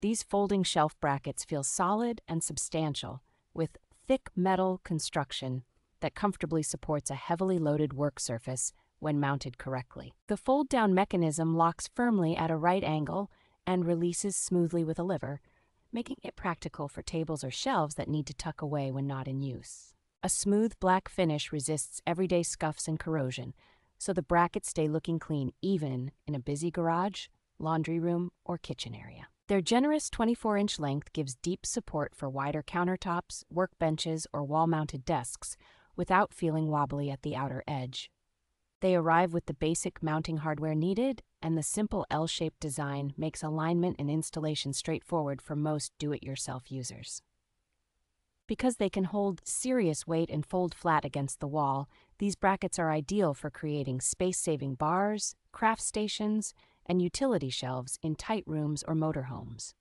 These folding shelf brackets feel solid and substantial, with thick metal construction that comfortably supports a heavily loaded work surface when mounted correctly. The fold-down mechanism locks firmly at a right angle and releases smoothly with a lever, making it practical for tables or shelves that need to tuck away when not in use. A smooth black finish resists everyday scuffs and corrosion, so the brackets stay looking clean even in a busy garage, laundry room, or kitchen area. Their generous 24-inch length gives deep support for wider countertops, workbenches, or wall-mounted desks without feeling wobbly at the outer edge. They arrive with the basic mounting hardware needed, and the simple L-shaped design makes alignment and installation straightforward for most do-it-yourself users. Because they can hold serious weight and fold flat against the wall, these brackets are ideal for creating space-saving bars, craft stations, and utility shelves in tight rooms or motorhomes.